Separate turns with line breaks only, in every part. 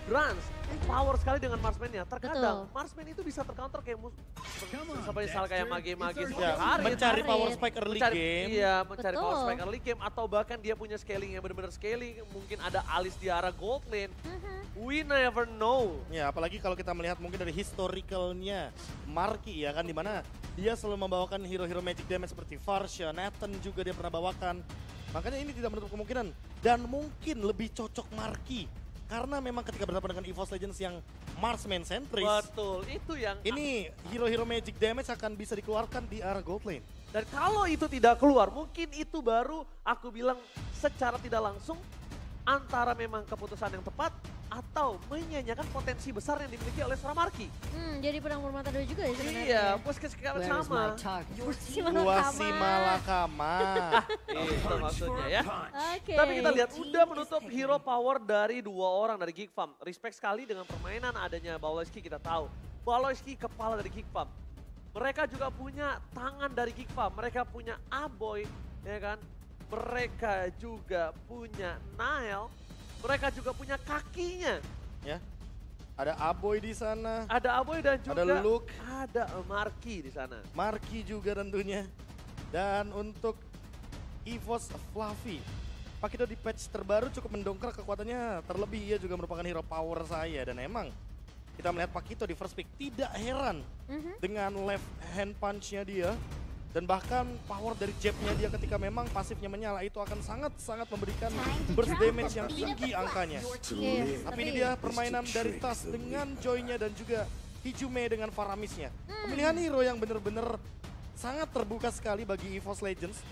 Grunts, power sekali dengan Marksman-nya. Terkadang Marksman itu bisa tercounter kayak seperti misal kayak mage-mage seperti Harit.
Mencari power spike early game.
Iya, mencari power spike early game. Atau bahkan dia punya scaling yang benar-benar scaling. Mungkin ada alis di arah gold lane. We never know.
Ya, apalagi kalau kita melihat mungkin dari historicalnya Marky ya kan, dimana dia selalu membawakan hero-hero magic damage seperti Varsha, Nathan juga dia pernah bawakan. Makanya ini tidak menutup kemungkinan. Dan mungkin lebih cocok Marky. Karena memang ketika berhadapan dengan EVOS Legends yang marksman sentris.
Betul, itu yang...
Ini hero-hero magic damage akan bisa dikeluarkan di arah gold lane.
Dan kalau itu tidak keluar, mungkin itu baru aku bilang secara tidak langsung antara memang keputusan yang tepat atau menyanyikan potensi besar yang dimiliki oleh seorang Marky.
Jadi pedang bermata dua juga ya sebenarnya.
Iya, posisi sama.
Buasi Malakama.
Itu maksudnya ya.
Oke.
Tapi kita lihat udah menutup hero power dari dua orang dari Geek Farm. Respect sekali dengan permainan adanya Balojski, kita tahu. Balojski kepala dari Geek Farm. Mereka juga punya tangan dari Geek Farm. Mereka punya Aboy, ya kan. Mereka juga punya Nile. Mereka juga punya kakinya.
Ya. Ada Aboy di sana.
Ada Aboy dan juga
ada Luke.
Ada Marky di sana.
Marky juga tentunya. Dan untuk EVOS Fluffy, Pakito di patch terbaru cukup mendongkrak kekuatannya. Terlebih ia juga merupakan hero power saya. Dan emang kita melihat Pakito di first pick tidak heran dengan left hand punch-nya dia. Dan bahkan power dari jab-nya dia ketika memang pasifnya menyala itu akan sangat-sangat memberikan burst damage yang tinggi angkanya. Tapi ini dia permainan dari Tas dengan Joy-nya dan juga Hijume dengan Faramisnya. Pemilihan hero yang benar-benar sangat terbuka sekali bagi EVOS Legends.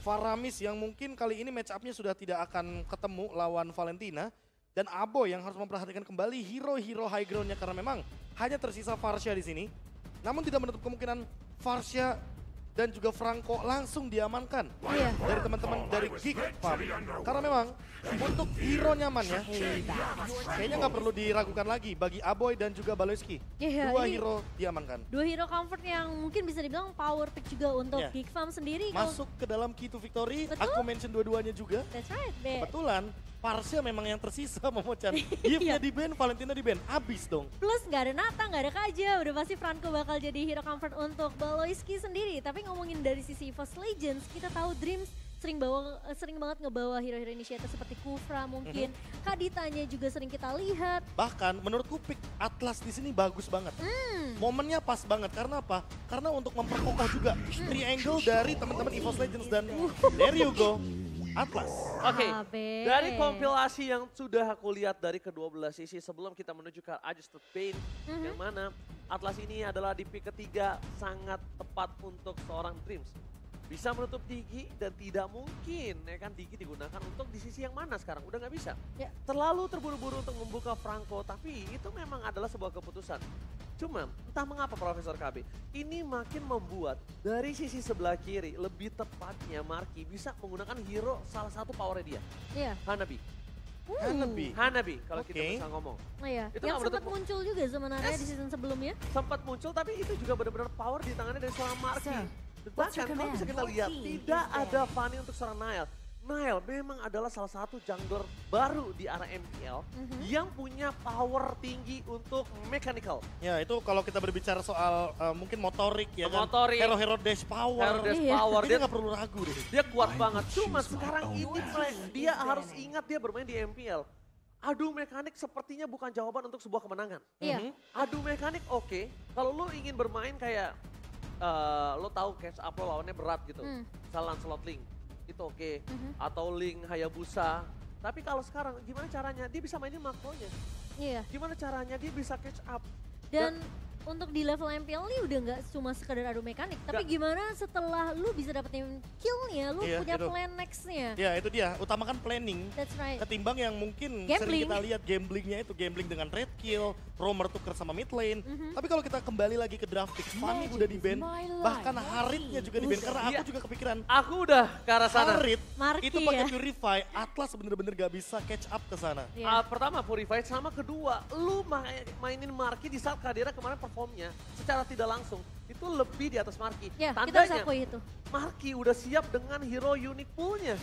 Faramis yang mungkin kali ini match up-nya sudah tidak akan ketemu lawan Valentina. Dan Aboy yang harus memperhatikan kembali hero-hero high ground-nya karena memang hanya tersisa Varsha di sini. Namun tidak menutup kemungkinan Varsha dan juga Franco langsung diamankan dari teman-teman dari Geek Farm. Karena memang untuk hero nyaman ya, kayaknya nggak perlu diragukan lagi bagi Aboy dan juga Balojski. Dua hero diamankan.
Dua hero comfort yang mungkin bisa dibilang power pick juga untuk Geek Farm sendiri.
Masuk ke dalam key to victory, aku mention dua-duanya juga.
That's right, Be.
Kebetulan Varsha memang yang tersisa Momo-chan. Yves-nya di ban, Valentina di ban, abis dong.
Plus nggak ada Nata, nggak ada Kaja, udah pasti Franco bakal jadi hero comfort untuk Balojski sendiri. Tapi ngomongin dari sisi EVOS Legends, kita tahu Dreams sering banget ngebawa hero-hero initiator seperti Kufra mungkin. Kaditanya juga sering kita lihat.
Bahkan menurutku pick Atlas di sini bagus banget. Momennya pas banget, karena apa? Karena untuk memperkokoh juga triangle dari teman-teman EVOS Legends dan there you go. Atlas.
Oke, dari kompilasi yang sudah aku lihat dari kedua belah sisi sebelum kita menuju ke Adjusted Pain, yang mana Atlas ini adalah di pick ketiga sangat tepat untuk seorang Dreams. Bisa menutup Digi dan tidak mungkin ya kan Digi digunakan untuk di sisi yang mana sekarang, udah nggak bisa. Terlalu terburu-buru untuk membuka Franco, tapi itu memang adalah sebuah keputusan. Cuma entah mengapa Profesor KB, ini makin membuat dari sisi sebelah kiri lebih tepatnya Marky bisa menggunakan hero salah satu powernya dia. Hanabi. Hanabi kalau kita bisa ngomong.
Itu yang sempat muncul juga sebenarnya di season sebelumnya.
Sempat muncul tapi itu juga benar-benar power di tangannya dari seorang Marky. Bahkan kalau bisa kita lihat tidak ada Fanny untuk seorang Nile. Nile memang adalah salah satu jungler baru di arah MPL yang punya power tinggi untuk mechanical.
Ya itu kalau kita berbicara soal mungkin motorik ya kan. Hero dash power.
Hero dash power.
Dia nggak perlu ragu deh.
Dia kuat banget. Cuma sekarang ini dia harus ingat dia bermain di MPL. Adu mekanik sepertinya bukan jawaban untuk sebuah kemenangan. Adu mekanik oke. Kalau lo ingin bermain kayak lo tahu catch up lo lawannya berat gitu. Misalnya Lancelot Link. Itu oke. Atau Link Hayabusa. Tapi kalau sekarang gimana caranya dia bisa mainin makronya? Gimana caranya dia bisa catch up?
Dan untuk di level MPL ini udah nggak cuma sekedar adu mekanik, tapi gimana setelah lu bisa dapetin killnya, lu punya plan nextnya.
Ya itu dia, utamakan planning.
That's right.
Ketimbang yang mungkin sering kita lihat gamblingnya itu gambling dengan red kill, roamer tuker sama mid lane. Tapi kalau kita kembali lagi ke draft pick, Fanny udah di ban, bahkan Haritnya juga di ban karena aku juga kepikiran.
Aku udah ke arah sana.
Harit itu pakai Purify, Atlas bener-bener gak bisa catch up ke sana.
Pertama Purify, sama kedua, lu mainin Marky di saat Kadira kemarin performnya secara tidak langsung itu lebih di atas Marky.
Ya,
tandanya
kita itu.
Marky udah siap dengan hero unique poolnya.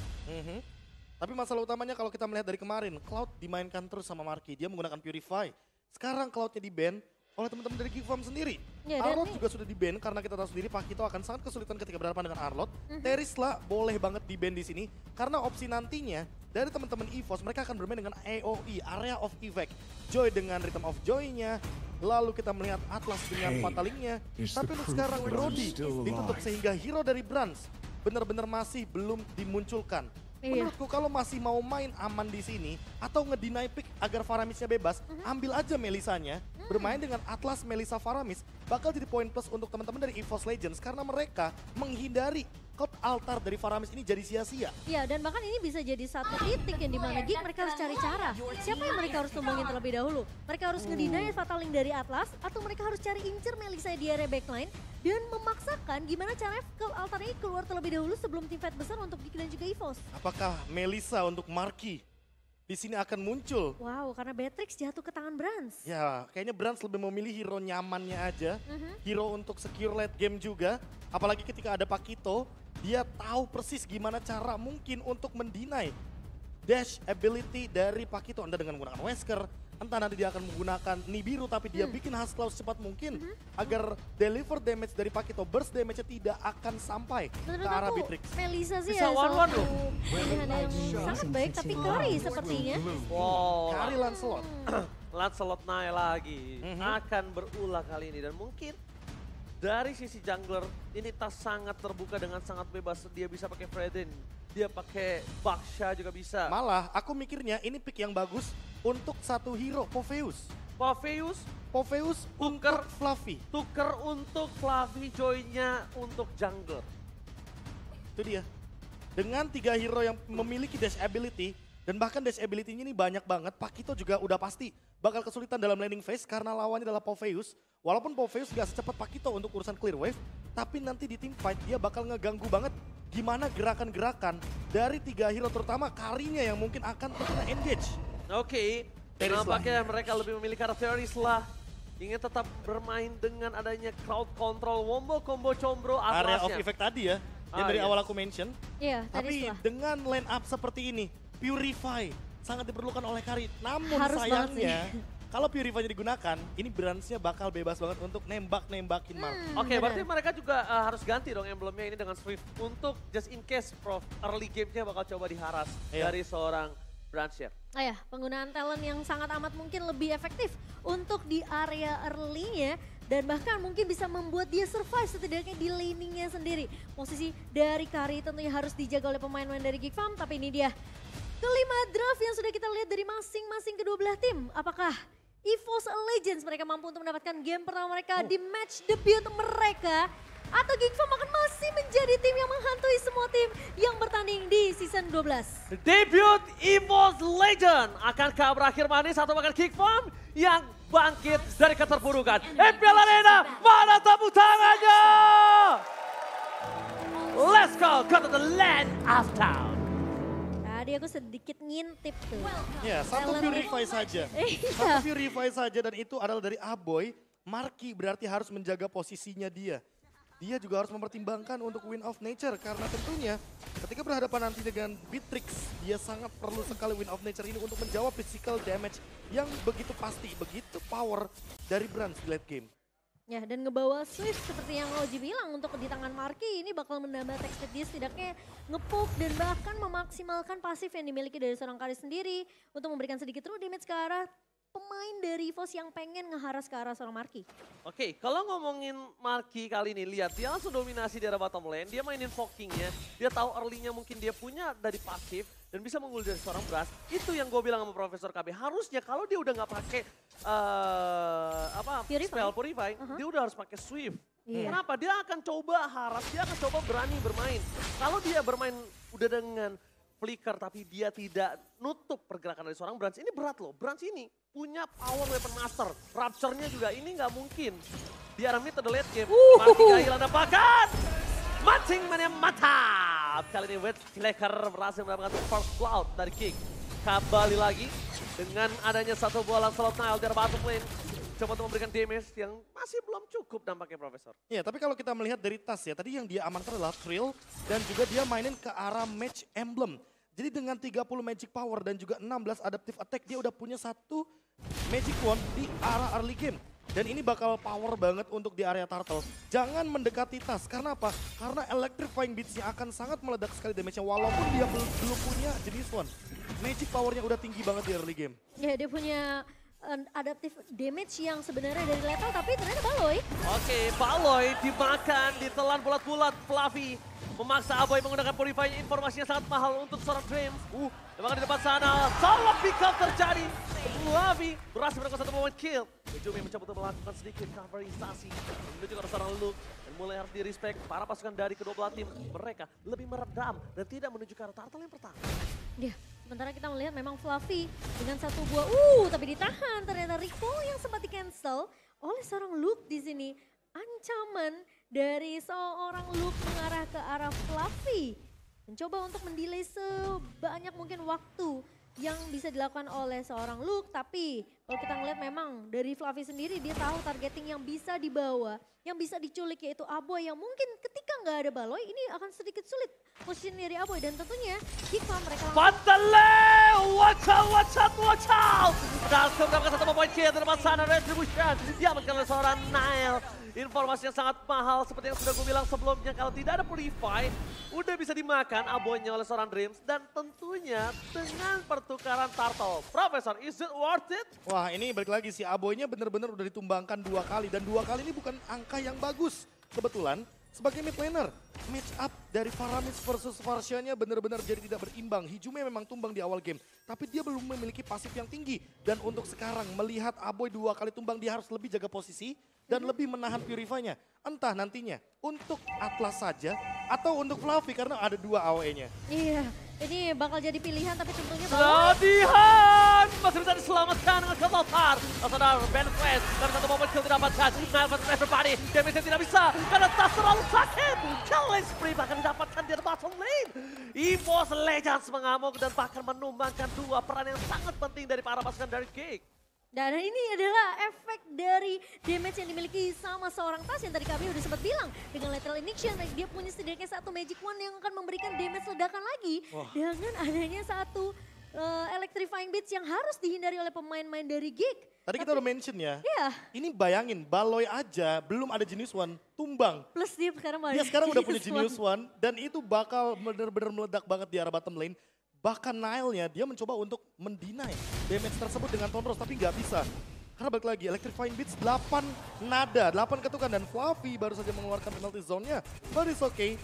Tapi masalah utamanya kalau kita melihat dari kemarin, Cloud dimainkan terus sama Marky. Dia menggunakan Purify. Sekarang Cloudnya di-ban oleh teman-teman dari Geek Farm sendiri.
Ya, dan
Arlott juga sudah di-ban karena kita tahu sendiri Pakito akan sangat kesulitan ketika berhadapan dengan Arlott. Terisla boleh banget di-ban di sini karena opsi nantinya dari teman-teman EVOS mereka akan bermain dengan AOE, Area of Effect. Joy dengan Rhythm of Joy-nya. Lalu kita melihat Atlas dengan Fatalingnya. Tapi untuk sekarang Brody ditutup sehingga hero dari Brans benar-benar masih belum dimunculkan.
Iya.
Menurutku kalau masih mau main aman di sini atau ngedeny pick agar Faramisnya bebas, ambil aja Melisanya. Bermain dengan Atlas, Melisa, Faramis bakal jadi poin plus untuk teman-teman dari EVOS Legends karena mereka menghindari Cloud altar dari Faramis ini jadi sia-sia.
Ya, dan bahkan ini bisa jadi satu titik yang dimana Geek mereka harus cari cara. Siapa yang mereka harus tumbangin terlebih dahulu? Mereka harus ngedeny Fataling dari Atlas, atau mereka harus cari incer Melisa di area backline, dan memaksakan gimana caranya ke altar ini keluar terlebih dahulu sebelum tim fight besar untuk Geek dan juga EVOS.
Apakah Melisa untuk Marky di sini akan muncul?
Wow, karena Beatrix jatuh ke tangan Brans.
Ya, kayaknya Brans lebih memilih hero nyamannya aja. Hero untuk secure late game juga. Apalagi ketika ada Pakito, dia tahu persis gimana cara mungkin untuk mendinai dash ability dari Pakito. Entah dengan menggunakan Wesker, entah nanti dia akan menggunakan Nibiru tapi dia bikin Husklaw secepat mungkin agar deliver damage dari Pakito, burst damage-nya tidak akan sampai
Menurut
ke arah
aku,
Beatrix.
Melisa sih
Bisa
ya
one-one
satu pilihan yang sangat baik, tapi Curry sepertinya.
Wow,
Kari Lancelot.
Lancelot naik lagi akan berulah kali ini dan mungkin dari sisi jungler ini tas sangat terbuka dengan sangat bebas. Dia bisa pakai Fredin, dia pakai Baksha juga bisa.
Malah aku mikirnya ini pick yang bagus untuk satu hero, Popheus.
Popheus
Untuk Fluffy.
tuker untuk Fluffy, Joy-nya untuk jungler.
Itu dia. Dengan 3 hero yang memiliki dash ability, dan bahkan dash ability-nya ini banyak banget, Pakito juga udah pasti bakal kesulitan dalam landing phase karena lawannya adalah Popheus. Walaupun Popheus gak secepat Pakito untuk urusan clear wave, tapi nanti di team fight dia bakal ngeganggu banget gimana gerakan-gerakan dari 3 hero, terutama Karinya yang mungkin akan terkena engage.
Oke,
Terisla.
nampaknya mereka lebih memilih karakter Terisla. Ingin tetap bermain dengan adanya crowd control, wombo, combo, combro,
Area of
Atlasnya.
effect tadi ya, yang dari
yes.
awal aku mention.
Iya,
Tapi
tadi setelah.
dengan line up seperti ini, Purify sangat diperlukan oleh Kari. Namun
Harus banget
sayangnya, kalau Purify-nya digunakan, ini Brans-nya bakal bebas banget untuk nembakin Mark.
Oke,
Benar.
berarti mereka juga harus ganti dong emblemnya ini dengan Swift untuk just in case Prof early game-nya bakal coba diharas
Iya.
dari seorang Brancher.
Oh ya, penggunaan talent yang sangat amat mungkin lebih efektif untuk di area early-nya dan bahkan mungkin bisa membuat dia survive setidaknya di laning-nya sendiri. Posisi dari Kari tentunya harus dijaga oleh pemain-pemain dari Geek Farm, tapi ini dia kelima draft yang sudah kita lihat dari masing-masing kedua belah tim. Apakah EVOS Legends mereka mampu untuk mendapatkan game pertama mereka di match debut mereka? Atau Geek Farm akan masih menjadi tim yang menghantui semua tim yang bertanding di season 12?
Debut EVOS Legend akankah berakhir manis atau bahkan Geek Farm yang bangkit dari keterpurukan? MPL Arena, mana tepuk tangannya? Let's go to the land of town.
Tadi aku sedikit ngintip tuh.
Ya, satu
Talent-
Purify saja.
Iya.
Satu Purify saja dan itu adalah dari Aboy. Marky berarti harus menjaga posisinya dia. Dia juga harus mempertimbangkan untuk win of nature karena tentunya ketika berhadapan nanti dengan Beatrix, dia sangat perlu sekali win of nature ini untuk menjawab physical damage yang begitu pasti, begitu power dari Brans di late game.
Ya, dan ngebawa Swift seperti yang Oji bilang untuk di tangan Marky ini bakal menambah text speed dia setidaknya nge-poke dan bahkan memaksimalkan pasif yang dimiliki dari seorang Kari sendiri untuk memberikan sedikit true damage ke arah pemain dari EVOS yang pengen ngeharas ke arah seorang Marky.
Oke, kalau ngomongin Marky kali ini, lihat dia langsung dominasi di arah bottom lane, dia mainin Fokingnya, dia tahu early-nya mungkin dia punya dari pasif, dan bisa menggul dari seorang Brass. Itu yang gue bilang sama Profesor KB, harusnya kalau dia udah nggak pakai
Purify.
spell Purify, dia udah harus pakai Swift.
Iya.
Kenapa? Dia akan coba haras, dia akan coba berani bermain. Kalau dia bermain udah dengan flicker tapi dia tidak nutup pergerakan dari seorang Brans, ini berat loh. Brans ini punya power weapon master, Rapture-nya juga ini nggak mungkin. Di arah mid ada late game, Marky kehilangan dapakan. Mancing mana mantap. Kali ini Wet Slacker berhasil mendapatkan first blood dari King. Kembali lagi dengan adanya satu bola Lancelot Nile di arah bottom lane. Coba untuk memberikan damage yang masih belum cukup nampaknya Profesor.
Ya, tapi kalau kita melihat dari tas ya, tadi yang dia amankan adalah Thrill dan juga dia mainin ke arah match emblem. Jadi dengan 30 magic power dan juga 16 adaptive attack, dia udah punya satu magic wand di arah early game. Dan ini bakal power banget untuk di area turtle. Jangan mendekati tas, karena apa? Karena electrifying beats-nya akan sangat meledak sekali damage-nya walaupun dia belum punya jenis wand. Magic power-nya udah tinggi banget di early game.
Ya dia punya adaptive damage yang sebenarnya dari lethal tapi ternyata Baloi.
Oke, Baloi dimakan, ditelan bulat-bulat. Fluffy memaksa Aboy menggunakan Purify, informasinya sangat mahal untuk seorang Dreams. Memang di depan sana, salah pick up terjadi. Fluffy berhasil melakukan satu moment kill. Jumi mencoba untuk melakukan sedikit coverisasi menuju ke seorang Luke. Dan mulai harus di-respect, para pasukan dari kedua belah tim mereka lebih meredam dan tidak menuju ke arah turtle yang pertama.
Ya, sementara kita melihat memang Fluffy dengan satu buah, tapi ditahan. Ternyata recall yang sempat di-cancel oleh seorang Luke di sini. Ancaman dari seorang Luke mengarah ke arah Fluffy. Mencoba untuk mendelay sebanyak mungkin waktu yang bisa dilakukan oleh seorang Luke. Tapi kalau kita ngeliat memang dari Fluffy sendiri dia tahu targeting yang bisa dibawa. Yang bisa diculik yaitu Aboy yang mungkin ketika nggak ada Baloi ini akan sedikit sulit posisi dari Aboy. Dan tentunya Geekfarm mereka langsung...
Pantale! Watch out, watch out, watch out! Dalsum mendapatkan satu poin kill di depan sana, Retribution. Diamankan oleh seorang Nile. Informasi yang sangat mahal seperti yang sudah gue bilang sebelumnya. Kalau tidak ada Purify, udah bisa dimakan Aboynya oleh seorang Dreams. Dan tentunya dengan pertukaran turtle. Profesor, is it worth it?
Wah, ini balik lagi si Aboynya bener-bener udah ditumbangkan 2 kali. Dan 2 kali ini bukan angka yang bagus. Kebetulan sebagai mid laner, match up dari Faramis versus Varsha-nya benar-benar jadi tidak berimbang. Hijume memang tumbang di awal game, tapi dia belum memiliki pasif yang tinggi. Dan untuk sekarang melihat Aboy 2 kali tumbang, dia harus lebih jaga posisi dan lebih menahan Purify-nya. Entah nantinya untuk Atlas saja atau untuk Fluffy karena ada 2 AOE-nya.
Iya, ini bakal jadi pilihan tapi tentunya Baloi.
Latihan! Masih bisa diselamatkan dengan kelompar. Saudara Ben Quest dan satu momen kill didapatkan. Nelson everybody, damage-nya tidak bisa karena tas terlalu sakit. Challenge spree bahkan didapatkan di bottom lane. EVOS Legends mengamuk dan bahkan menumbangkan 2 peran yang sangat penting dari para pasukan dari Geek.
Dan ini adalah efek dari damage yang dimiliki sama seorang Tas yang tadi kami udah sempat bilang. Dengan Lethal Injection, dia punya setidaknya satu Magic Wand yang akan memberikan damage ledakan lagi. Dengan adanya satu Electrifying Beats yang harus dihindari oleh pemain-pemain dari Geek.
Tadi kita udah mention ya,
Iya.
ini bayangin Baloi aja belum ada Genius One, tumbang.
Plus dia sekarang
Dia sekarang udah punya Genius One dan itu bakal bener-bener meledak banget di arah bottom lane. Bahkan Nile-nya dia mencoba untuk mendeny damage tersebut dengan Tonros tapi nggak bisa. Karena balik lagi Electrifying Beats 8 nada, 8 ketukan dan Fluffy baru saja mengeluarkan penalty zone-nya. But it's okay,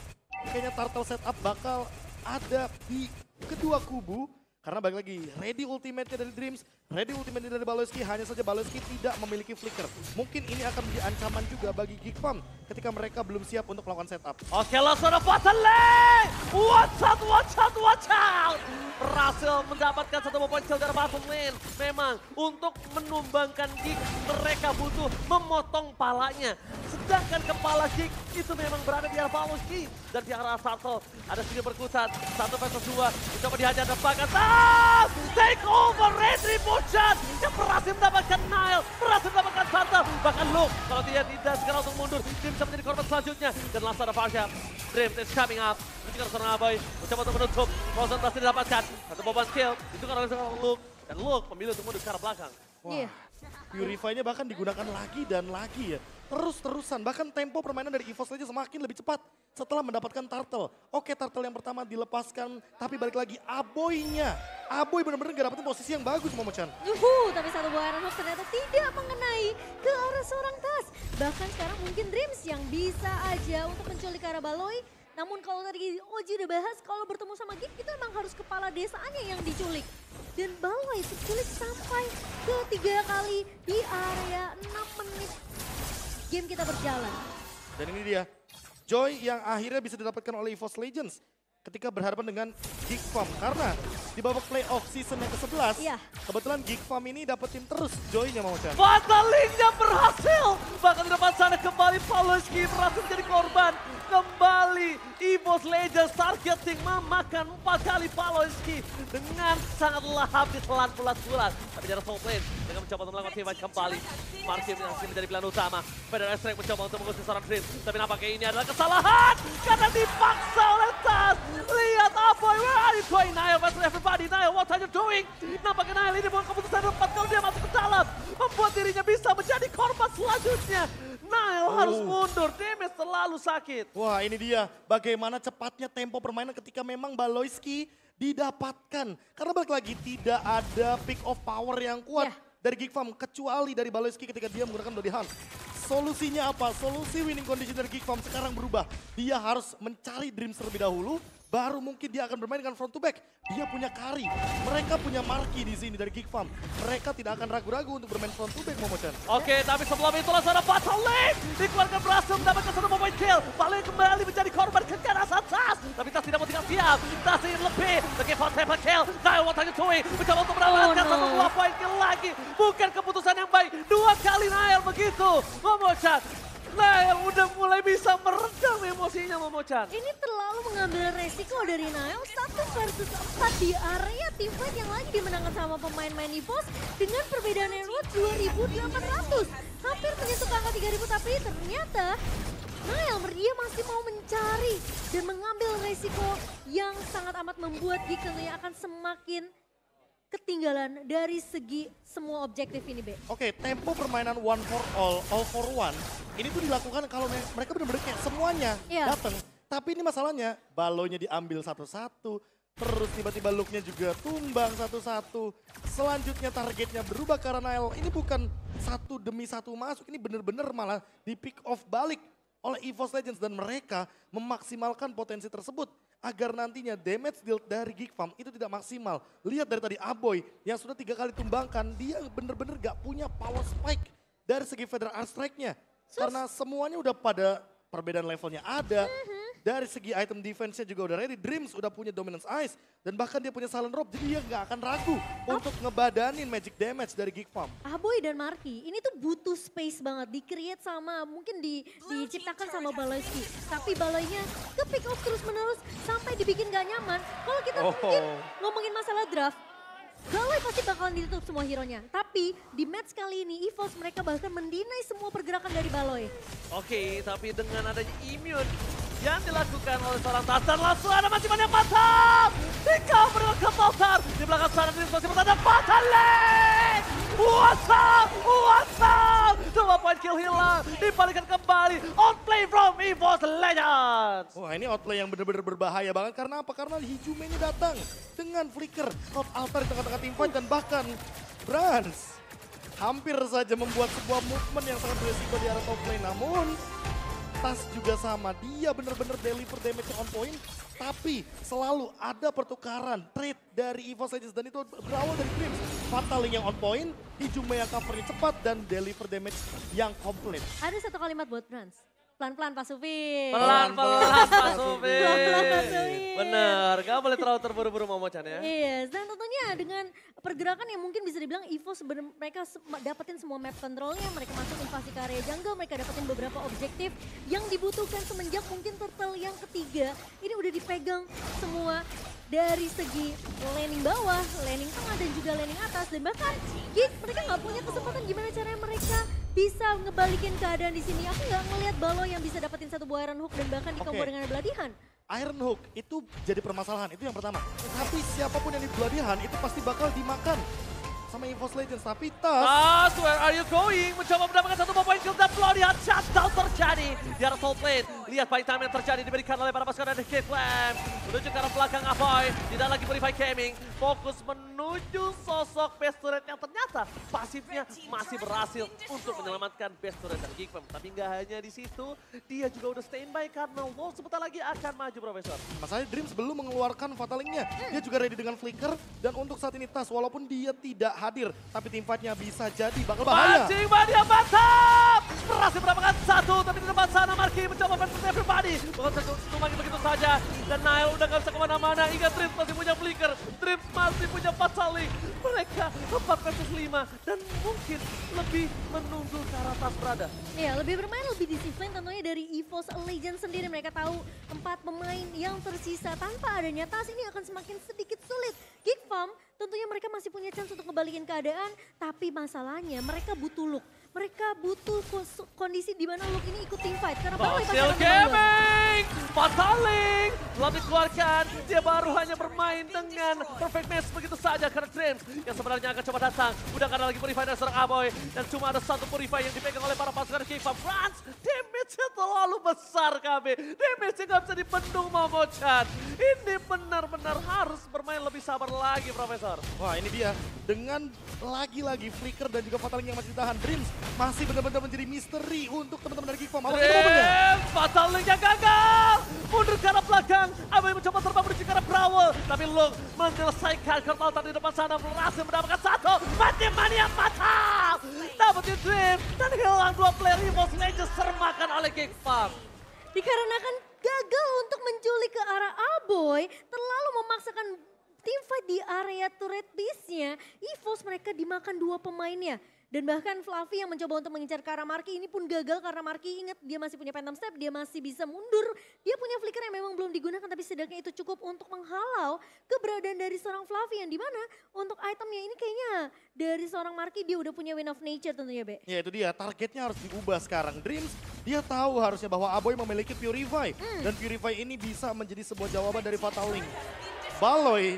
kayaknya turtle setup bakal ada di kedua kubu. Karena balik lagi, ready ultimate-nya dari Dreams, ready ultimate dari Baloyski, hanya saja Baloyski tidak memiliki flicker. Mungkin ini akan menjadi ancaman juga bagi Geekfarm ketika mereka belum siap untuk melakukan setup.
Oke, langsung ada Fatale! Watch out, watch out, watch out! Berhasil mendapatkan satu poin kill dari bottom lane. Memang untuk menumbangkan Geek, mereka butuh memotong palanya. Sedangkan kepala Geek itu memang berada di arah Baloyski. Dan di arah Turtle ada sedikit berkutat. 1 versus 2, mencoba dihajar dan bahkan take over Retribution yang berhasil mendapatkan Nile, berhasil mendapatkan Turtle. Bahkan Luke, kalau dia tidak segera untuk mundur, dia bisa menjadi korban selanjutnya. Dan langsung ada Varsha, Dreams is coming up. Menunjukkan seorang Aboy, mencoba untuk menutup. Frozen berhasil didapatkan, satu beban kill, itu kan oleh seorang Luke. Dan Luke memilih untuk mundur ke arah belakang.
Iya.
Purify-nya bahkan digunakan lagi dan lagi ya. Terus-terusan, bahkan tempo permainan dari EVOS Legends semakin lebih cepat setelah mendapatkan Turtle. Oke, Turtle yang pertama dilepaskan, tapi balik lagi Aboy-nya. Aboy benar-benar gak dapetin posisi yang bagus, Momo-chan.
Tapi satu buah Iron Hawk ternyata tidak mengenai ke arah seorang Tas. Bahkan sekarang mungkin Dreams yang bisa aja untuk menculik ke arah Baloi. Namun kalau tadi Oji udah bahas, kalau bertemu sama Geek itu emang harus kepala desanya yang diculik. Dan Baloi diculik sampai ke 3 kali di area 6 menit game kita berjalan.
Dan ini dia, Joy yang akhirnya bisa didapatkan oleh EVOS Legends ketika berhadapan dengan Geekfarm. Karena di babak playoff season yang ke-11,
Iya.
kebetulan Geekfarm ini dapetin terus Joy-nya, Momo-chan.
Fatalingnya berhasil. Bahkan di depan sana kembali Paloski berhasil menjadi korban. Kembali EVOS Legends targeting memakan 4 kali Paloski dengan sangat lahap ditelan bulat-bulat. Tapi dari top lane dengan mencoba untuk melakukan team fight kembali. Markim masih menjadi pilihan utama. Federer Strike mencoba untuk mengusir seorang Dream. Tapi nampaknya ini adalah kesalahan karena dipaksa oleh atas. Lihat Aboy, where are you going? Nile versus everybody. Nile, what are you doing? Nampaknya Nile ini bukan keputusan yang tepat kalau dia masuk ke dalam. Membuat dirinya bisa menjadi korban selanjutnya. Nile harus mundur, damage terlalu sakit.
Wah, ini dia bagaimana cepatnya tempo permainan ketika memang Baloyski didapatkan. Karena balik lagi tidak ada pick of power yang kuat dari Geekfarm kecuali dari Baloyski ketika dia menggunakan Bloody Hunt. Solusinya apa? Solusi winning condition dari Geekfarm sekarang berubah. Dia harus mencari Dreams terlebih dahulu, baru mungkin dia akan bermain dengan front to back. Dia punya Kari, mereka punya Marky di sini dari Geekfarm. Mereka tidak akan ragu-ragu untuk bermain front to back, Momochan.
Oke, tapi sebelum itu langsung ada Fatal Lane. Dikeluarkan berhasil mendapatkan satu point kill. Balik kembali menjadi korban ke ganas atas. Tapi Tas tidak mau tinggal siap. Tas ingin lebih. Lagi for triple kill. Nile, what are you doing? Mencoba untuk mendapatkan satu dua point kill lagi. Bukan keputusan yang baik. Dua kali Nile begitu. Momochan. Nile udah mulai bisa meredam emosinya, Momochan.
Ini terlalu mengambil resiko dari Nile, 1 versus 4 di area teamfight yang lagi dimenangkan sama pemain-main EVOS dengan perbedaan Emerald 2.800. Hampir menyentuh angka 3.000 tapi ternyata Nile dia masih mau mencari dan mengambil resiko yang sangat amat membuat Geek tentunya akan semakin ketinggalan dari segi semua objektif ini, Be.
Oke, tempo permainan one for all for one, ini tuh dilakukan kalau mereka benar-benar kayak semuanya datang. Tapi ini masalahnya, balonya diambil satu-satu, terus tiba-tiba looknya juga tumbang satu-satu. Selanjutnya targetnya berubah karena Nile. Ini bukan satu demi satu masuk, ini benar-benar malah di pick off balik oleh EVOS Legends. Dan mereka memaksimalkan potensi tersebut agar nantinya damage deal dari Geekfarm itu tidak maksimal. Lihat dari tadi Aboy yang sudah 3 kali tumbangkan, dia bener-bener gak punya power spike dari segi Feather Art Strike-nya. Karena semuanya udah pada perbedaan levelnya ada. Dari segi item defense-nya juga udah ready. Dreams udah punya Dominance Ice dan bahkan dia punya Silent Robe. Jadi dia gak akan ragu untuk ngebadanin magic damage dari Geekfarm.
Aboy dan Marky ini tuh butuh space banget, di-create sama, mungkin diciptakan sama Baloyski. Tapi Baloynya ke pick off terus menerus sampai dibikin gak nyaman. Kalau kita mungkin ngomongin masalah draft, Galai pasti bakalan ditutup semua hero-nya. Tapi di match kali ini EVOS mereka bahkan mendinai semua pergerakan dari Baloy.
Oke, tapi dengan adanya immune yang dilakukan oleh seorang Tas dan langsung ada maciman yang mantap. Di-cover dengan Kepotar. Di belakang sana masih bertanda Fatal Lane. What's up? What's up? 2 point kill hilang. Dibalikan kembali. Outplay from EVOS Legends.
Wah, ini outplay yang benar-benar berbahaya banget. Karena apa? Karena Hijume ini datang dengan flicker, Cloud Altar di tengah-tengah teamfight dan bahkan Brans hampir saja membuat sebuah movement yang sangat beresiko di arah top lane. Namun Tas juga sama, dia benar-benar deliver damage on point. Tapi selalu ada pertukaran trade dari EVOS Legends dan itu berawal dari Dreams. Fatal yang on point, Hijume yang covernya cepat dan deliver damage yang komplit.
Ada satu kalimat buat Brans. Pelan-pelan Pak Sufi.
Pelan-pelan Pak Sufi.
Pelan-pelan Pak Sufi.
Bener, gak boleh terlalu terburu-buru Momochan ya.
Iya, dan tentunya dengan pergerakan yang mungkin bisa dibilang EVOS mereka dapetin semua map controlnya, mereka masuk invasi ke area jungle, mereka dapetin beberapa objektif yang dibutuhkan semenjak mungkin turtle yang ketiga. Ini udah dipegang semua dari segi laning bawah, laning tengah dan juga laning atas. Dan bahkan Geek mereka nggak punya kesempatan gimana caranya mereka bisa ngebalikin keadaan di sini. Aku nggak ngelihat Balo yang bisa dapetin satu buah Iron Hook dan bahkan dikombo dengan Bloody Hunt.
Iron Hook itu jadi permasalahan, itu yang pertama. Tapi siapapun yang di Bloody Hunt itu pasti bakal dimakan sama EVOS Legends. Tapi Tas,
where are you going? Mencoba mendapatkan satu poin kill dan Bloody Hunt shutdown terjadi di arah top lane. Lihat fight time yang terjadi diberikan oleh para pasukan dari K-Flame. Menuju ke arah belakang Aboy, tidak lagi Purify Gaming. Fokus menuju sosok best turret yang ternyata pasifnya masih berhasil untuk menyelamatkan best turret dari Geekfarm. Tapi nggak hanya di situ, dia juga udah standby karena Wolf sebentar lagi akan maju, Profesor.
masalahnya Dreams belum mengeluarkan Fatalingnya. Dia juga ready dengan flicker dan untuk saat ini Tas walaupun dia tidak hadir, tapi teamfightnya bisa jadi bakal bahaya.
Mancing Mania mantap! Berhasil mendapatkan satu, tapi di depan sana Marky mencoba versus everybody. Bukan lagi begitu saja. Dan Nile udah gak bisa kemana-mana. Ingat Dreams masih punya flicker. Dreams masih punya Fatal. Mereka 4 versus 5 dan mungkin lebih menunggu ke arah Tas berada.
Iya, lebih bermain, lebih disiplin tentunya dari EVOS Legends sendiri. Mereka tahu 4 pemain yang tersisa tanpa adanya Tas ini akan semakin sedikit sulit. Geekfarm tentunya mereka masih punya chance untuk ngebalikin keadaan, tapi masalahnya mereka butuh look. mereka butuh kondisi di mana Luke ini ikut team fight. Karena Baloy pasti
Fossil
akan mengambil.
Gaming! Fataling! Belum dikeluarkan, dia baru hanya bermain dengan perfect match begitu saja karena Dreams yang sebenarnya akan coba datang. Udah ada lagi Purify dari seorang Aboy dan cuma ada satu Purify yang dipegang oleh para pasukan K-Fam. Franz, damage-nya terlalu besar KB. Damage-nya nggak bisa dibendung Momochan. Ini benar-benar harus bermain lebih sabar lagi, Profesor.
Wah ini dia, dengan lagi-lagi Flicker dan juga Fataling yang masih ditahan. Dreams masih benar-benar menjadi misteri untuk teman-teman dari Geek Farm. Awal itu momennya.
Dreams, Fatalingnya gagal. Mundur ke arah belakang. Aboy mencoba terbang menuju ke arah Brawl. Tapi Luke menyelesaikan Kurtaltar di depan sana. Berhasil mendapatkan satu. Mati mania fatal. Dapetin Dreams dan hilang dua player EVOS Legends sermakan oleh Geek Farm.
Dikarenakan gagal untuk menculik ke arah Aboy, terlalu memaksakan team fight di area turret base-nya, EVOS mereka dimakan dua pemainnya. Dan bahkan Fluffy yang mencoba untuk mengincar ke arah Marky ini pun gagal karena Marky ingat dia masih punya Phantom Step, dia masih bisa mundur. Dia punya flicker yang memang belum digunakan tapi setidaknya itu cukup untuk menghalau keberadaan dari seorang Fluffy yang dimana untuk itemnya ini kayaknya dari seorang Marky dia udah punya Wind of Nature tentunya Be.
Ya itu dia, targetnya harus diubah sekarang. Dreams, dia tahu harusnya bahwa Aboy memiliki Purify. Dan Purify ini bisa menjadi sebuah jawaban dari Fataling. Baloy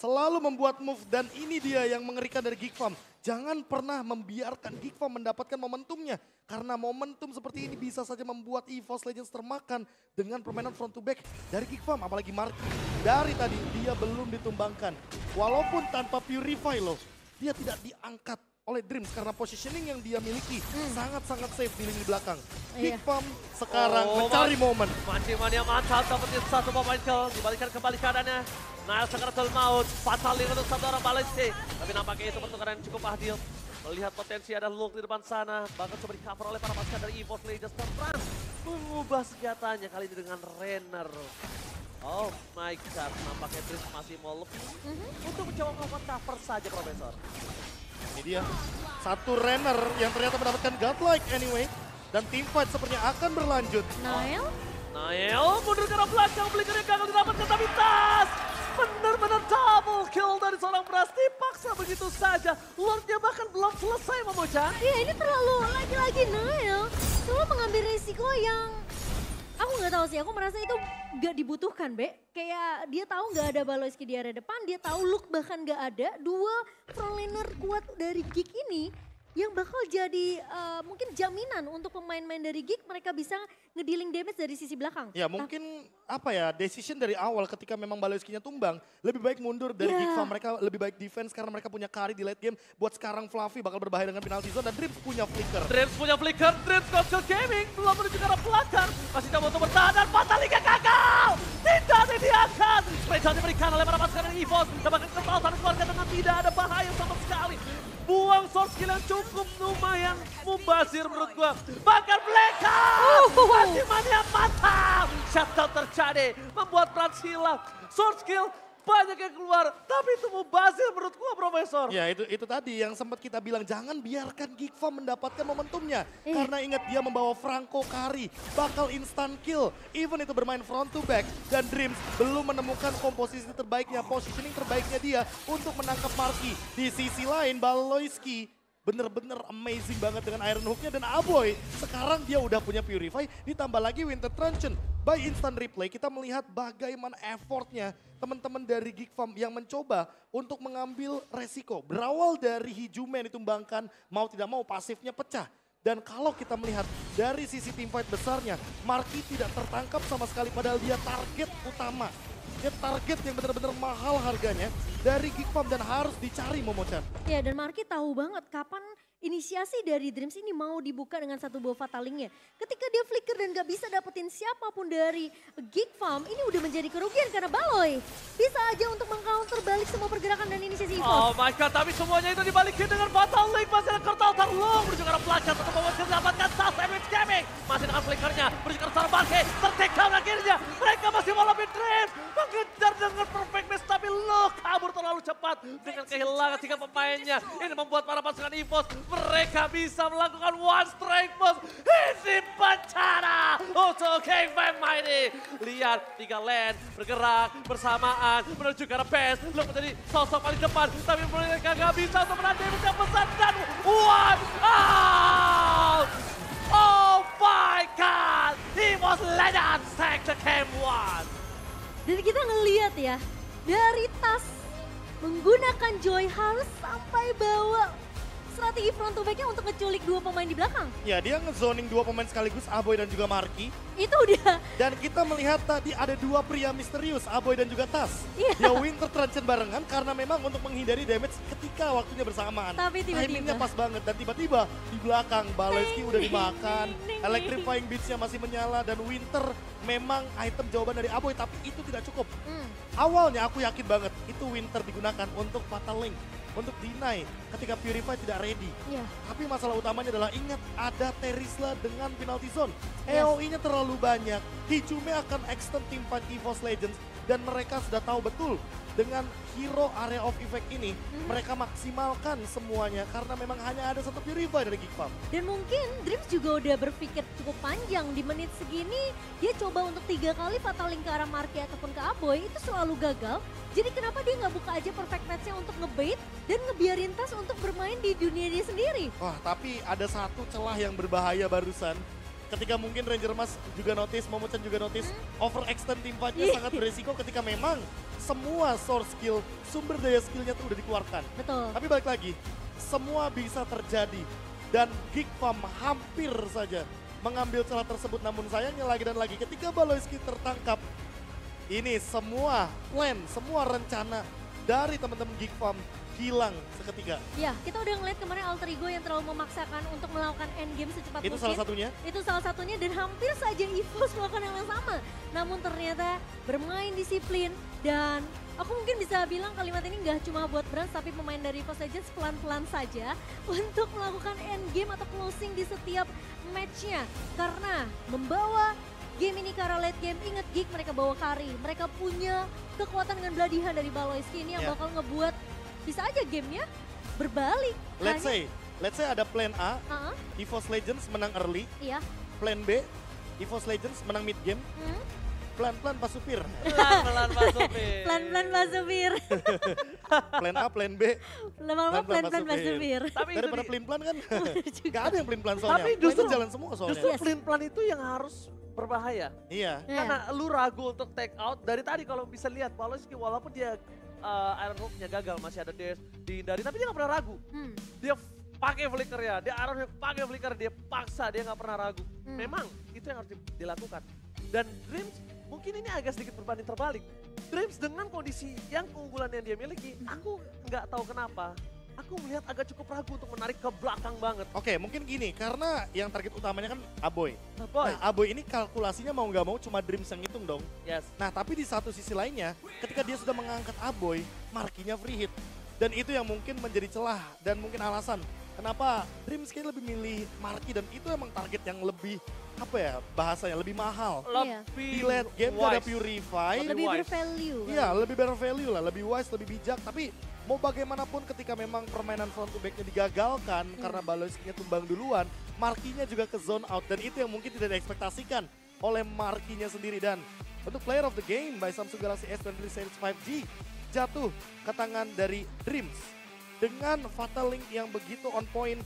selalu membuat move dan ini dia yang mengerikan dari Geek Farm. Jangan pernah membiarkan Geek Farm mendapatkan momentumnya. Karena momentum seperti ini bisa saja membuat EVOS Legends termakan dengan permainan front to back dari Geek Farm. Apalagi Marky, dari tadi dia belum ditumbangkan. Walaupun tanpa Purify loh, dia tidak diangkat oleh Dreams karena positioning yang dia miliki sangat-sangat safe di lini belakang. Geek Farm sekarang mencari momen.
Mania mantap dapetin satu pemain kill, dibalikan kembali keadaannya. Nah, Sakaratul Maut, Fataling untuk satu orang Balistik. Tapi nampaknya itu pertukaran yang cukup adil. Melihat potensi ada Luke di depan sana, bahkan coba di cover oleh para pasukan dari EVOS Legends. Dan Franz mengubah senjatanya kali ini dengan Renner. Oh my god, nampaknya Dreams masih mau lebih untuk mencoba melakukan cover saja, Profesor.
Ini dia, satu Renner yang ternyata mendapatkan godlike anyway. Dan team fight sepertinya akan berlanjut.
Nael
mundur ke arah belakang, belikannya gagal didapatkan tapi tas. Benar-benar double kill dari seorang Brass, dipaksa begitu saja. Lordnya bahkan belum selesai Momochan.
Iya ini terlalu lagi-lagi Nael selalu mengambil risiko yang aku nggak tahu sih, aku merasa itu nggak dibutuhkan Be. Kayak dia tahu nggak ada Baloyski di area depan, dia tahu Luke bahkan nggak ada. Dua frontliner kuat dari Geek ini yang bakal jadi mungkin jaminan untuk pemain-pemain dari Geek mereka bisa ngedealing damage dari sisi belakang.
Ya mungkin apa ya, decision dari awal ketika memang Baloyski-nya tumbang, lebih baik mundur dari Geek Farm. Mereka lebih baik defense karena mereka punya carry di late game. Buat sekarang Fluffy bakal berbahaya dengan penalty zone dan Dreams punya flicker.
Dreams Console Gaming belum menuju ke arah belakang. Masih coba untuk bertahan dan Fatalingnya gagal. Tidak diangkat. Special diberikan oleh para pasukan dari EVOS. Dapatkan kesalahan keluarga dengan tidak ada bahaya sama sekali. Buang source skill yang cukup lumayan mubazir menurut gua. Bahkan blackout. Mania mantap. Shutdown terjadi. Membuat Franz hilang. Source skill banyak yang keluar. Tapi itu mubazir menurut gua Profesor.
Ya itu tadi yang sempat kita bilang. Jangan biarkan Geek Farm mendapatkan momentumnya. Karena ingat dia membawa Franco Kari. Bakal instant kill. Even itu bermain front to back. Dan Dreams belum menemukan komposisi terbaiknya. Positioning terbaiknya dia untuk menangkap Marky. Di sisi lain Baloyski bener-bener amazing banget dengan Iron Hook-nya. Dan Aboy sekarang dia udah punya Purify. Ditambah lagi Winter Truncheon. By instant replay kita melihat bagaimana effortnya teman-teman dari Geek Farm yang mencoba untuk mengambil resiko. Berawal dari Hijume yang ditumbangkan, mau tidak mau pasifnya pecah. Dan kalau kita melihat dari sisi team fight besarnya, Marky tidak tertangkap sama sekali padahal dia target utama. Dia target yang benar-benar mahal harganya dari Geek Farm dan harus dicari Momochan.
Ya dan Marky tahu banget kapan inisiasi dari Dreams ini mau dibuka dengan satu buah Fatalingnya. Ketika dia flicker dan gak bisa dapetin siapapun dari Geek Farm, ini udah menjadi kerugian karena Baloy bisa aja untuk meng-counter balik semua pergerakan dan inisiasi EVOS.
Oh my god, tapi semuanya itu dibalikin dengan Fataling. Masih ada Kurtaltar Long menuju ke arah belakang untuk mendapatkan tas MX Gaming. Masih dengan flickernya, menuju ke arah Barke, ter-take down akhirnya. Mereka masih mau lebih Dreams, mengejar dengan perfect match tapi Luke kabur terlalu terlalu cepat dengan kehilangan 3 pemainnya. Ini membuat para pasukan EVOS mereka bisa melakukan one strike pose. Ini bencana untuk King Fam Mighty. Lihat 3 lane bergerak bersamaan menuju ke arah base. Belum menjadi sosok paling depan, tapi mereka gak bisa untuk menahan damage yang besar dan one out. Oh my god, EVOS Legends take the game 1.
Dan kita ngeliat ya, dari tas menggunakan Joy harus sampai bawa strategi front to back-nya untuk ngeculik 2 pemain di belakang.
Ya, dia ngezoning 2 pemain sekaligus, Aboy dan juga Marky.
Itu udah.
Dan kita melihat tadi ada 2 pria misterius, Aboy dan juga Tas.
Iya.
Dia Winter Truncheon barengan karena memang untuk menghindari damage ketika waktunya bersamaan.
Tapi tiba-tiba.
Timingnya pas banget dan tiba-tiba di belakang Baloyski udah dimakan.
Neng.
Electrifying Beats-nya masih menyala dan Winter memang item jawaban dari Aboy tapi itu tidak cukup. Awalnya aku yakin banget itu Winter digunakan untuk Fatal Link. Untuk deny ketika Purify tidak ready.
Iya.
Tapi masalah utamanya adalah ingat ada Terisla dengan penalty zone.
Yes.
EOE-nya terlalu banyak. Hijume akan extend tim fight EVOS Legends dan mereka sudah tahu betul dengan hero area of effect ini mereka maksimalkan semuanya karena memang hanya ada satu Purify dari Geek Farm.
Dan mungkin Dreams juga udah berpikir cukup panjang di menit segini. Dia coba untuk 3 kali fatal link ke arah Marky ataupun ke Aboy itu selalu gagal. Jadi kenapa dia nggak buka aja perfect match-nya untuk ngebait dan ngebiarin Tas untuk bermain di dunia dia sendiri.
Wah, tapi ada satu celah yang berbahaya barusan. Ketika mungkin Ranger Mas juga notice, Momochan juga notice, overextend team fight-nya sangat beresiko ketika memang semua source skill, sumber daya skillnya tuh udah dikeluarkan.
Betul.
Tapi balik lagi, semua bisa terjadi. Dan Geek Farm hampir saja mengambil celah tersebut. Namun sayangnya lagi dan lagi ketika Baloyski tertangkap, ini semua plan, semua rencana dari teman-teman Geek Farm hilang seketika.
Ya, kita udah ngeliat kemarin Alter Ego yang terlalu memaksakan untuk melakukan endgame secepat
Itu
mungkin.
salah satunya.
Itu salah satunya dan hampir saja EVOS melakukan hal yang sama. Namun ternyata bermain disiplin dan aku mungkin bisa bilang kalimat ini nggak cuma buat Brans tapi pemain dari EVOS Legends pelan-pelan saja untuk melakukan endgame atau closing di setiap matchnya. Karena membawa game ini ke arah late game, inget Geek mereka bawa Kari. Mereka punya kekuatan dengan Bloody Hand dari Baloyski ini yang bakal ngebuat bisa aja gamenya berbalik.
Let's say ada plan A,
Uh-uh.
EVOS Legends menang early.
Iya.
Plan B, EVOS Legends menang mid game. Pelan-pelan Pak Supir.
Pelan-pelan Pak Supir.
Pelan-pelan Pak Supir.
Plan A, plan B.
Lama-lama pelan-pelan Pak Supir.
Tapi itu
Daripada pelin-pelan kan, gak ada yang pelin-pelan
Tapi
soalnya.
justru-
Plannya jalan semua soalnya.
justru pelin-pelan itu yang harus berbahaya.
Iya.
Karena lu ragu untuk take out. Dari tadi kalau bisa lihat Baloyski walaupun dia Iron Hook-nya gagal masih ada dash dihindari. Tapi dia gak pernah ragu. Dia pakai flickernya, dia Iron Hook pakai flicker, dia paksa, dia gak pernah ragu. Memang itu yang harus dilakukan. Dan Dreams mungkin ini agak sedikit berbanding terbalik. Dreams dengan kondisi yang keunggulan yang dia miliki, aku nggak tahu kenapa. Aku melihat agak cukup ragu untuk menarik ke belakang banget.
Oke, mungkin gini, karena yang target utamanya kan Aboy.
Boy,
Nah, Aboy ini kalkulasinya mau nggak mau cuma Dreams yang hitung dong.
yes.
Nah, tapi di satu sisi lainnya, ketika dia sudah mengangkat Aboy, Markinya free hit. Dan itu yang mungkin menjadi celah dan mungkin alasan kenapa Dreams kayaknya lebih milih Marky dan itu emang target yang lebih, apa ya bahasanya, lebih mahal.
Iya.
Lebih
Di late game tuh ada
wise.
Purify.
Lebih
wise.
bervalue.
Iya, lebih bervalue lah, lebih wise, lebih bijak. Tapi mau bagaimanapun ketika memang permainan front to back-nya digagalkan karena Baloyski-nya tumbang duluan, Markinya juga ke zone out. Dan itu yang mungkin tidak diekspektasikan oleh Markinya sendiri. Dan untuk player of the game by Samsung Galaxy S23 Series 5G jatuh ke tangan dari Dreams. Dengan Fatal Link yang begitu on point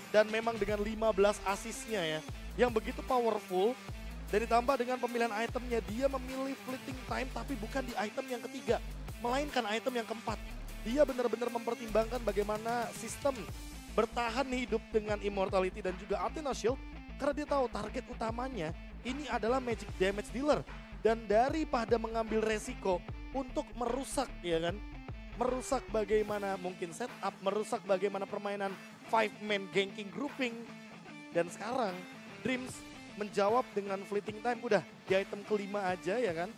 dan memang dengan 15 asisnya ya. Yang begitu powerful. Dan ditambah dengan pemilihan itemnya, dia memilih fleeting time tapi bukan di item yang ketiga. Melainkan item yang keempat. Dia benar-benar mempertimbangkan bagaimana sistem bertahan hidup dengan immortality dan juga Athena Shield. Karena dia tahu target utamanya ini adalah magic damage dealer. Dan daripada mengambil resiko untuk merusak ya kan. Merusak bagaimana mungkin setup, merusak bagaimana permainan 5-man ganking grouping. Dan sekarang Dreams menjawab dengan fleeting time, udah di item kelima aja ya kan.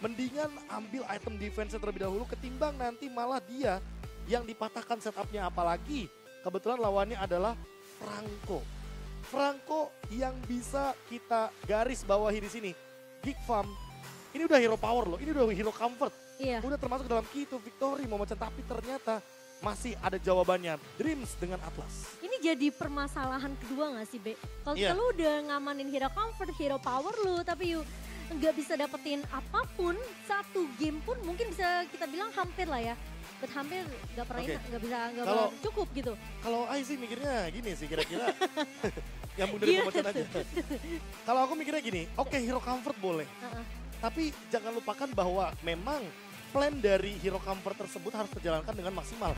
Mendingan ambil item defense terlebih dahulu ketimbang nanti malah dia yang dipatahkan setupnya. Apalagi kebetulan lawannya adalah Franco. Franco yang bisa kita garis bawahi di sini. Geek Farm ini udah hero power loh, ini udah hero comfort.
Iya.
Udah termasuk dalam key to victory Momochan, tapi ternyata masih ada jawabannya. Dreams dengan Atlas.
Ini jadi permasalahan kedua gak sih, Be? Kalau
Iya.
lu udah ngamanin hero comfort, hero power lu, tapi nggak bisa dapetin apapun, satu game pun mungkin bisa kita bilang hampir lah ya. But hampir nggak pernah
Oke.
nggak bisa
Kalau-
cukup gitu.
Kalau Ai sih mikirnya gini sih kira-kira. Yang dari
Gimana
Momochan aja.
tuh?
Kalau aku mikirnya gini, oke hero comfort boleh.
Heeh.
Tapi jangan lupakan bahwa memang plan dari hero comfort tersebut harus terjalankan dengan maksimal.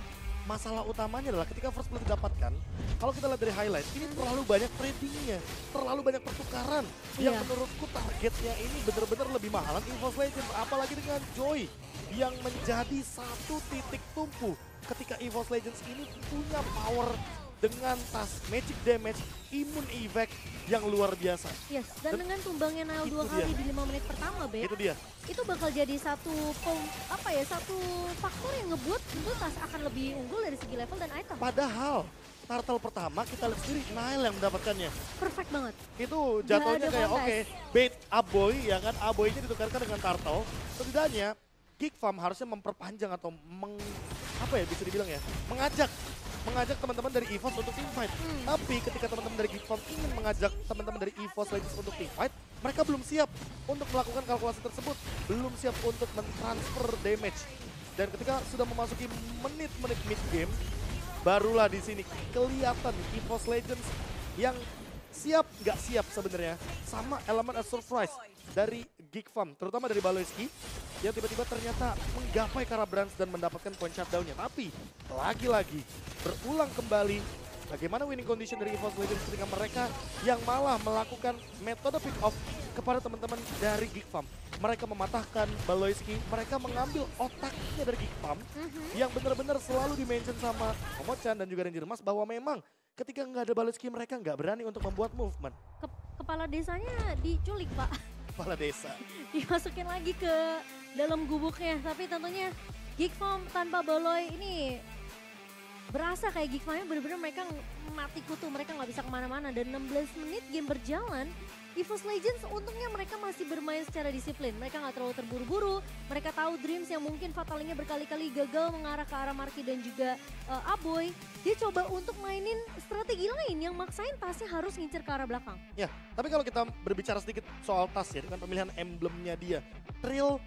Masalah utamanya adalah ketika first blood didapatkan, kalau kita lihat dari highlight, ini terlalu banyak tradingnya, terlalu banyak pertukaran. Yang
Iya.
menurutku targetnya ini benar-benar lebih mahalan EVOS Legends. Apalagi dengan Joy yang menjadi satu titik tumpu ketika EVOS Legends ini punya power dengan tas magic damage, immune effect yang luar biasa.
Yes, dan dengan tumbangnya Nail
Itu
2 kali
dia.
di 5 menit pertama, Be,
Itu dia.
itu bakal jadi satu satu faktor yang ngebuat tentu tas akan lebih unggul dari segi level dan item.
Padahal turtle pertama kita lihat sendiri Nail yang mendapatkannya.
Perfect banget.
Itu
Nggak
jatuhnya
ada
kayak
kontes.
oke, bait Aboy ya kan, Aboynya ditukarkan dengan turtle. Setidaknya Geek Farm harusnya memperpanjang atau bisa dibilang ya, mengajak teman-teman dari EVOS untuk teamfight. Tapi ketika teman-teman dari Geek Farm ingin mengajak teman-teman dari EVOS Legends untuk teamfight, mereka belum siap untuk melakukan kalkulasi tersebut, belum siap untuk mentransfer damage. Dan ketika sudah memasuki menit-menit mid game, barulah di sini kelihatan EVOS Legends yang siap nggak siap sebenarnya sama elemen of surprise dari Geek Farm, terutama dari Baloyski yang tiba-tiba ternyata menggapai Karabrans dan mendapatkan point shutdown-nya. Tapi lagi-lagi berulang kembali bagaimana winning condition dari EVOS Legends ketika mereka yang malah melakukan metode pick off kepada teman-teman dari Geek Farm. Mereka mematahkan Baloyski, mereka mengambil otaknya dari Geek Farm yang benar-benar selalu di-mention sama Momochan dan juga Ranger Mas bahwa memang ketika nggak ada Baloyski mereka nggak berani untuk membuat movement.
Kepala desanya diculik, Pak.
Kepala desa.
Dimasukin lagi ke dalam gubuknya. Tapi tentunya Geek Farm tanpa Baloy ini berasa kayak Geek Farm-nya bener-bener mereka mati kutu. Mereka nggak bisa kemana-mana. Dan 16 menit game berjalan, EVOS Legends untungnya mereka masih bermain secara disiplin. Mereka nggak terlalu terburu-buru. Mereka tahu Dreams yang mungkin fatalingnya berkali-kali gagal mengarah ke arah Marky dan juga Aboy. Dia coba untuk mainin strategi lain yang maksain tasnya harus ngincer ke arah belakang.
Ya, tapi kalau kita berbicara sedikit soal tas ya, dengan pemilihan emblemnya dia. Trill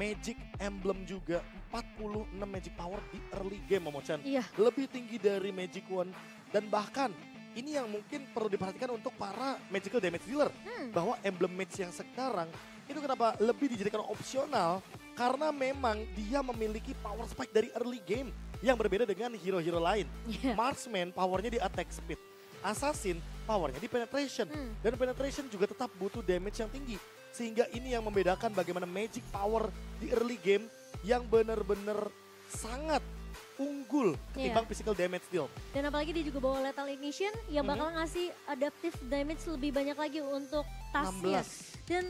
Magic Emblem juga 46 Magic Power di early game Momochan.
Iya.
Lebih tinggi dari Magic Wand. Dan bahkan ini yang mungkin perlu diperhatikan untuk para magical damage dealer. Bahwa emblem match yang sekarang itu kenapa lebih dijadikan opsional. Karena memang dia memiliki power spike dari early game yang berbeda dengan hero-hero lain.
Iya.
Marksman powernya di attack speed. Assassin powernya di penetration. Dan penetration juga tetap butuh damage yang tinggi. Sehingga ini yang membedakan bagaimana magic power di early game yang benar-benar sangat unggul ketimbang physical damage deal.
Dan apalagi dia juga bawa Lethal Ignition yang bakal ngasih adaptive damage lebih banyak lagi untuk tasnya.
16.
Dan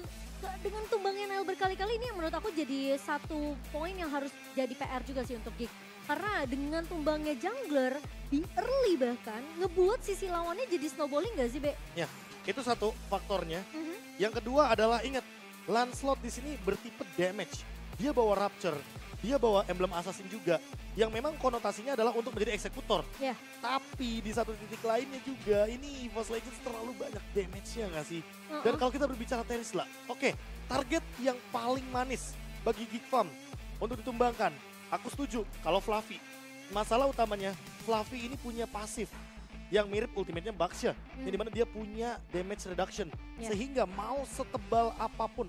dengan tumbangnya Nail berkali-kali ini yang menurut aku jadi satu poin yang harus jadi PR juga sih untuk Geek. Karena dengan tumbangnya jungler di early bahkan ngebuat sisi lawannya jadi snowballing gak sih, Be?
Ya, itu satu faktornya. Yang kedua adalah ingat, Lancelot di sini bertipe damage. Dia bawa Rapture, dia bawa emblem Assassin juga. Yang memang konotasinya adalah untuk menjadi eksekutor.
Ya.
Tapi di satu titik lainnya juga, ini EVOS Legends terlalu banyak damage-nya nggak sih? Dan kalau kita berbicara Terisla, oke, target yang paling manis bagi Geek Farm untuk ditumbangkan, aku setuju kalau Fluffy. Masalah utamanya, Fluffy ini punya pasif yang mirip ultimate-nya Baxia. Yang dimana dia punya damage reduction.
Ya.
Sehingga mau setebal apapun,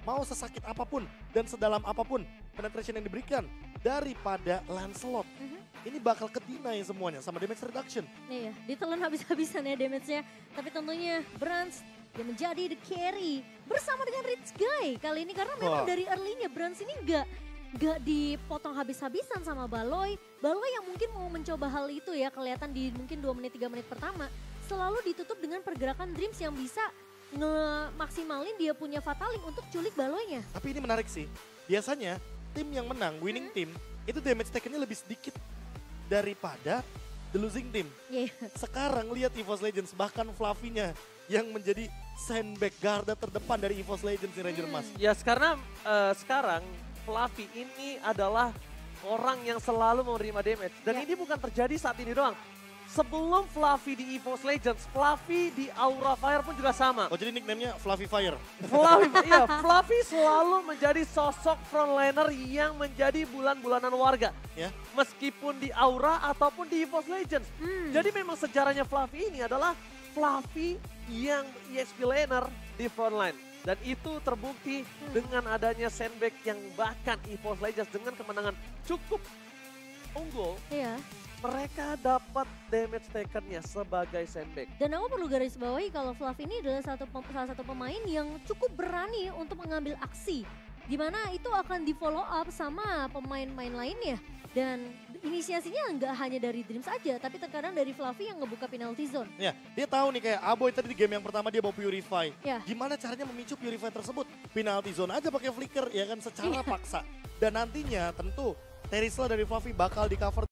mau sesakit apapun dan sedalam apapun penetration yang diberikan daripada Lancelot. Ini bakal kedinai semuanya sama damage reduction.
Iya, ditelan habis-habisan ya damage-nya. Tapi tentunya Brans yang menjadi the carry bersama dengan Rich Guy kali ini. Karena memang dari early-nya Brans ini nggak dipotong habis-habisan sama Baloy. Baloy yang mungkin mau mencoba hal itu ya, kelihatan di mungkin 2 menit 3 menit pertama. Selalu ditutup dengan pergerakan Dreams yang bisa ngemaksimalin dia punya Fataling untuk culik Baloynya.
Tapi ini menarik sih. Biasanya tim yang menang, winning team, itu damage taken-nya lebih sedikit daripada the losing team.
Iya.
Sekarang lihat EVOS Legends, bahkan Fluffy-nya yang menjadi sandbag garda terdepan dari EVOS Legends di Ranger Mas.
Ya karena sekarang Fluffy ini adalah orang yang selalu menerima damage. Dan
Ya.
ini bukan terjadi saat ini doang. Sebelum Fluffy di EVOS Legends, Fluffy di Aura Fire pun juga sama.
Oh jadi nickname-nya Fluffy Fire.
Fluffy selalu menjadi sosok frontliner yang menjadi bulan-bulanan warga.
Ya.
Meskipun di Aura ataupun di EVOS Legends. Jadi memang sejarahnya Fluffy ini adalah Fluffy yang EXP laner di frontline. Dan itu terbukti dengan adanya sandbag yang bahkan EVOS Legends dengan kemenangan cukup unggul.
Iya.
Mereka dapat damage taken-nya sebagai sandbag.
Dan aku perlu garis bawahi kalau Fluffy ini adalah salah satu pemain yang cukup berani untuk mengambil aksi. Di mana itu akan di follow up sama pemain-pemain lainnya. Dan inisiasinya nggak hanya dari Dreams saja, tapi terkadang dari Fluffy yang ngebuka penalty zone.
Ya, dia tahu nih kayak Aboy tadi di game yang pertama dia bawa Purify.
Ya.
Gimana caranya memicu Purify tersebut? Penalty zone aja pakai flicker ya kan secara paksa. Dan nantinya tentu Terisla dari Fluffy bakal di cover